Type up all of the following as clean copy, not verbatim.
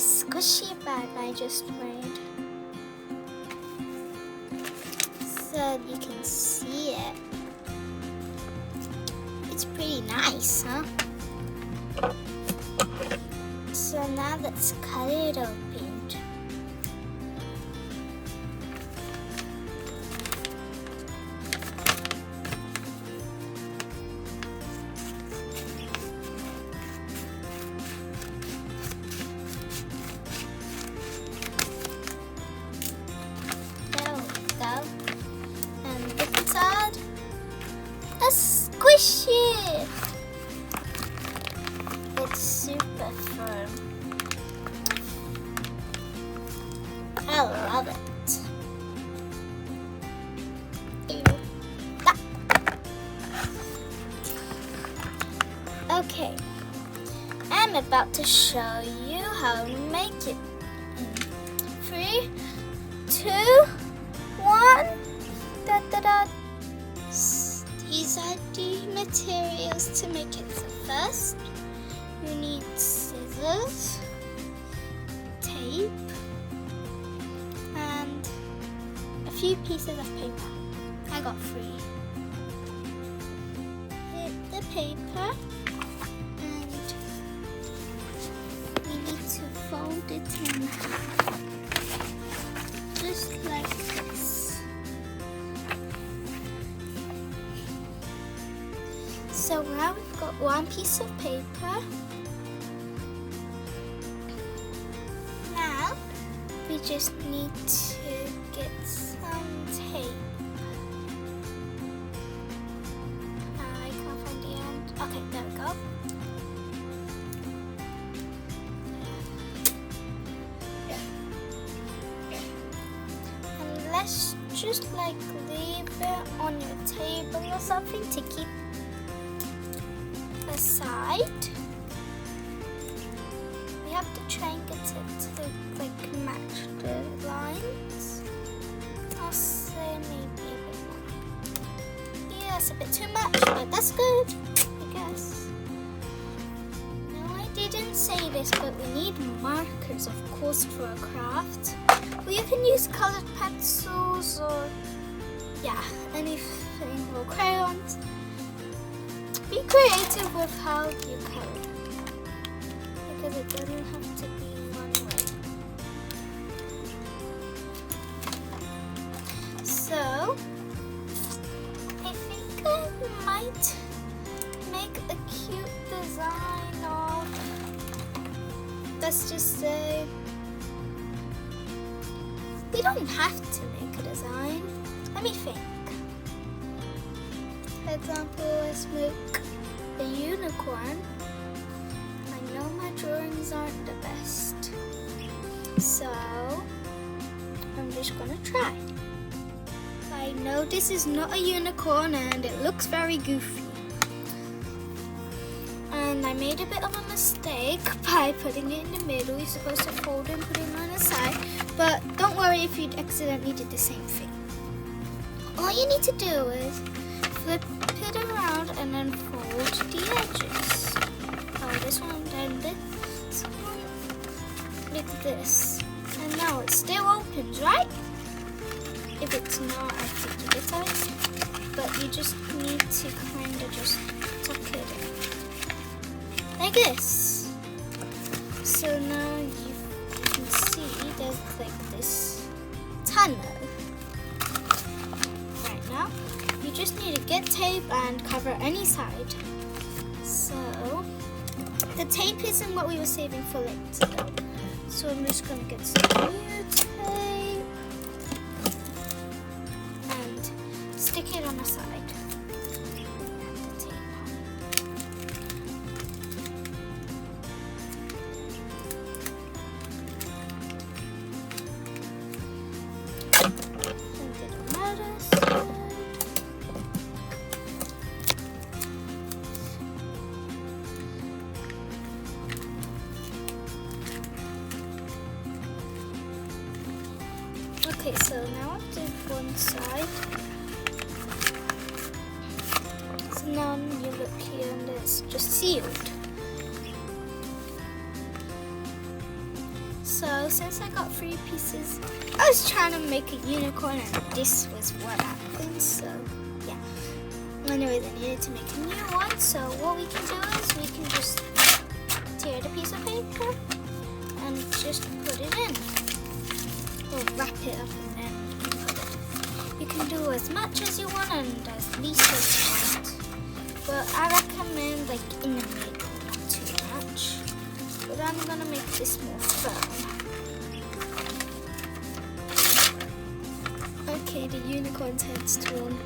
this squishy bag I just made. So you can see it. It's pretty nice, huh? So now let's cut it open. And look inside. A squishy. It's super firm. I love it. Ew. Ah. Okay, I'm about to show you how to make it. 3, 2, 1. Da, da, da. These are the materials to make it. So first, you need scissors, tape, and a few pieces of paper. I got 3. Hit the paper, and we need to fold it in half, just like this. So now we've got 1 piece of paper. Now we just need to get some tape. I can't find the end. Okay, there we go. And let's just like leave it on your table or something to keep aside. We have to try and get it to like match the lines. I'll say maybe a bit more. Yeah, it's a bit too much, but that's good, I guess. No, I didn't say this, but we need markers, of course, for a craft. Well, you can use colored pencils or yeah, anything, or crayons. Be creative with how you color, because it doesn't have to be one way. So, I think I might make a cute design of, let's just say, we don't have to make a design. Let me think. For example, let's make a unicorn. I know my drawings aren't the best, so I'm just gonna try. I know this is not a unicorn and it looks very goofy. And I made a bit of a mistake by putting it in the middle. You're supposed to fold it and put it on the side, but don't worry if you accidentally did the same thing. All you need to do is flip it around and then fold the edges. Oh, this one, then this one, like this. And now it still opens, right? If it's not, I have to do it out. But you just need to kind of just tuck it in. Like this. So now you can see there's like this tunnel. Right now, you just need to get tape and cover any side. So, the tape isn't what we were saving for later. So I'm just going to get some new tape and stick it on the side. The tape. And get another side. Okay, so now I did one side. So now you look here and it's just sealed. So since I got 3 pieces, I was trying to make a unicorn and this was what happened. So yeah. Anyways, I needed to make a new one. So what we can do is we can just tear the piece of paper and just put it in. Or wrap it up and then put it. You can do as much as you want and as least as you want. But I recommend like in the middle, not too much. But I'm gonna make this more firm. Okay, the unicorn's head's torn.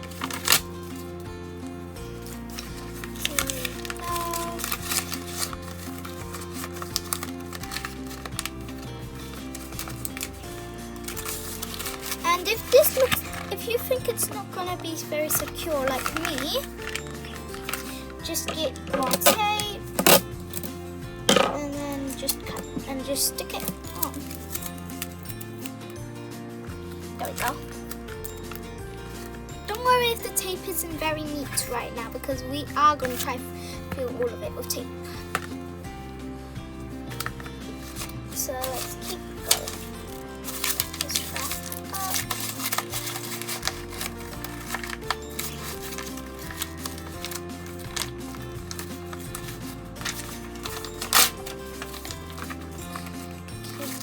And if you think it's not gonna be very secure like me, just get more tape and then just cut and just stick it on. There we go. Don't worry if the tape isn't very neat right now because we are gonna try fill all of it with tape. So let's keep going.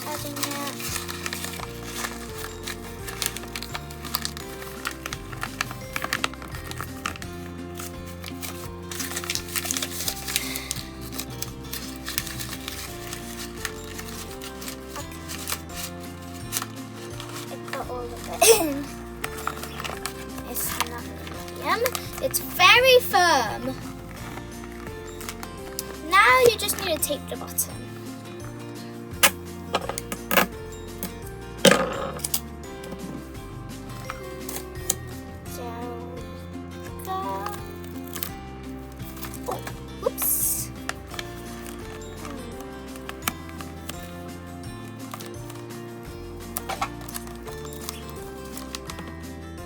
Adding that. I put all of it in. It's not medium. It's very firm. Now you just need to tape the bottom.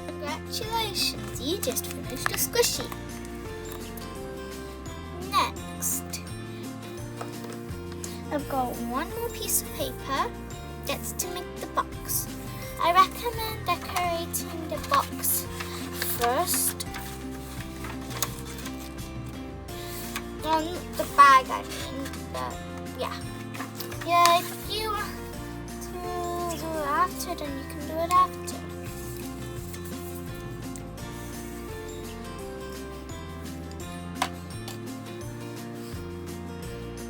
Congratulations, you just finished a squishy. Next, I've got one more piece of paper. That's to make the box. I recommend decorating the box first. On the bag, I mean, but yeah. Yeah, if you want to do it after, then you can do it after.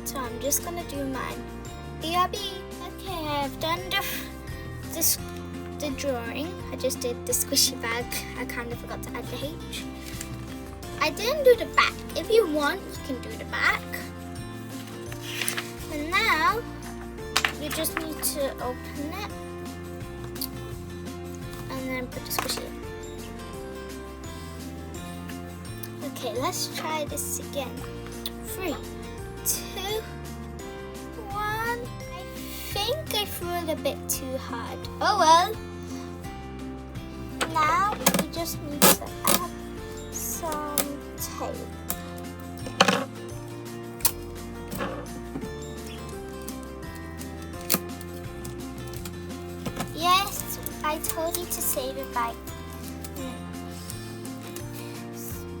So I'm just gonna do mine. BRB. Okay, I've done the drawing. I just did the squishy bag. I kind of forgot to add the H. I didn't do the back. If you want, you can do the back. And now you just need to open it and then put the squishy in. Okay, let's try this again. 3, 2, 1. I think I threw it a bit too hard. Oh well. Now we just need to add some tape. Yes, I told you to save it by.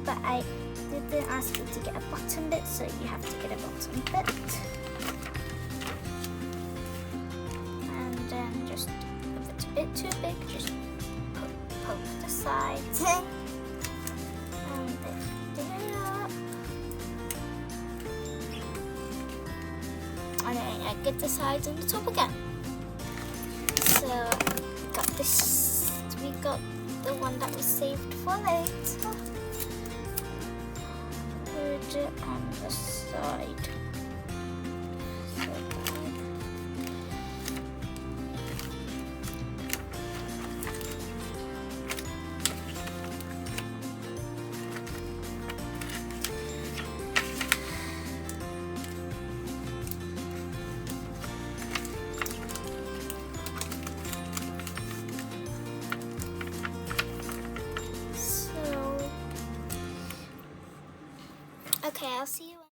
But I didn't ask you to get a bottom bit, so you have to get a bottom bit. And then just, if it's a bit too big, just poke the sides in. And lift it up. And then I get the sides and the top again. So got this. We got the one that was saved for later. Put it on the side. Okay, I'll see you.